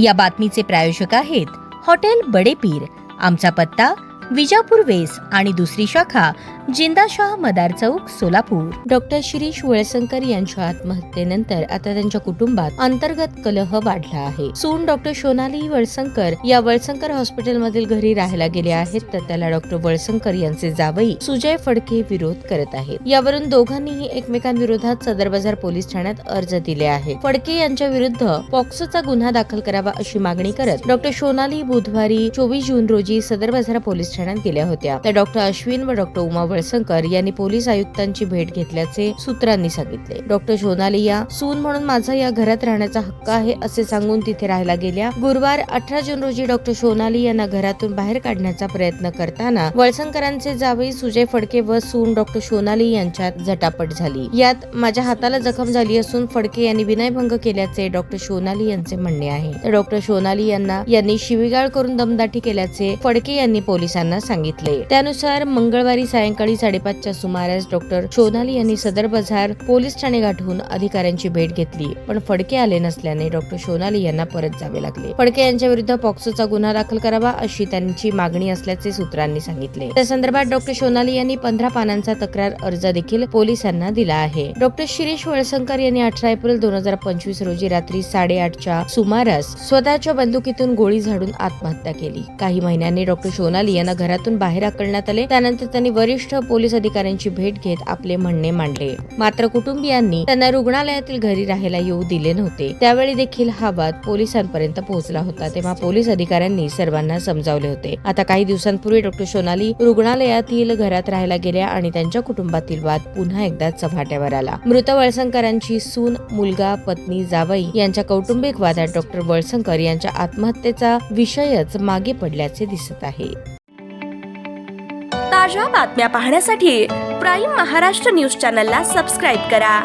या बातमीचे प्रायोजक आहेत हॉटेल बडे पीर। आमचा पत्ता विजापूर वेस आणि दुसरी शाखा जिंदाशाह मदार चौक सोलापूर। डॉक्टर शिरीष वळसंकर यांच्या आत्महत्येनंतर आता त्यांच्या कुटुंबात अंतर्गत कलह वाढला आहे। सून डॉक्टर सोनाली वळसंकर या वळसंकर हॉस्पिटलमधील घरी राहायला गेले आहेत, तर त्याला डॉक्टर वळसंकर यांचे जावई सुजय फडके विरोध करत आहेत। यावरून दोघांनीही एकमेकांविरोधात सदर बाजार पोलीस ठाण्यात अर्ज दिले आहेत। फडके यांच्या विरुद्ध पॉक्सोचा गुन्हा दाखल करावा अशी मागणी करत डॉक्टर सोनाली बुधवारी 24 जून रोजी सदर बाजार पोलीस ठाण्यात गेल्या होत्या। तर डॉक्टर अश्विन व डॉक्टर उमा वळसंकर यांनी पोलीस आयुक्तांची भेट घेतल्याचे सूत्रांनी सांगितले। डॉक्टर सोनाली या सून म्हणून माझा या घरात राहण्याचा हक्क आहे असे सांगून तिथे राहायला गेल्या। गुरुवार 18 जून रोजी डॉक्टर सोनाली यांना घरातून बाहेर काढण्याचा प्रयत्न करताना वळसंकरांचे जावई सुजय फडके व सून डॉक्टर सोनाली यांच्यात झटापट झाली। यात माझ्या हाताला जखम झाली असून फडके यांनी विनयभंग केल्याचे डॉक्टर सोनाली यांचे म्हणणे आहे। तर डॉक्टर सोनाली यांनी शिवीगाळ करून दमदाटी केल्याचे फडके यांनी पोलिसांना सांगितले। त्यानुसार मंगळवारी सायंकाळी 5:30च्या सुमारास डॉक्टर सोनाली यांनी सदर बाजार पोलीस ठाणे गाठून अधिकाऱ्यांची भेट घेतली, पण फडके आले नसल्याने डॉक्टर सोनाली यांना परत जावे लागले। फडके यांच्या विरुद्ध पॉक्सोचा गुन्हा दाखल करावा अशी त्यांची मागणी असल्याचे सूत्रांनी सांगितले। त्या संदर्भात डॉक्टर सोनाली यांनी 15 पानांचा तक्रार अर्ज देखील पोलिसांना दिला आहे। डॉक्टर शिरीष वळसंकर यांनी 18 एप्रिल 2025 रोजी रात्री 8:30च्या सुमारास स्वतःच्या बंदुकीतून गोळी झाडून आत्महत्या केली। काही महिन्यांनी डॉक्टर सोनाली यांना घरातून बाहेर हाकलण्यात आले। त्यानंतर त्यांनी वरिष्ठ पोलीस अधिकाऱ्यांची भेट घेत आपले म्हणणे मांडले, मात्र कुटुंबियांनी त्यांना रुग्णालयातील घरी राहायला येऊ दिले नव्हते। त्यावेळी देखील हा वाद पोलिसांपर्यंत पोहोचला होता, तेव्हा पोलीस अधिकाऱ्यांनी सर्वांना समजावले होते। आता काही दिवसांपूर्वी डॉक्टर सोनाली रुग्णालयातील घरात राहायला गेल्या आणि त्यांच्या कुटुंबातील वाद पुन्हा एकदा चव्हाट्यावर आला। मृत वळसंकरांची सून, मुलगा, पत्नी, जावई यांच्या कौटुंबिक वादात डॉक्टर वळसंकर यांच्या आत्महत्येचा विषयच मागे पडल्याचे दिसत आहे। ताज्या बातम्या पाहण्यासाठी प्राईम महाराष्ट्र न्यूज चॅनलला सबस्क्राईब करा।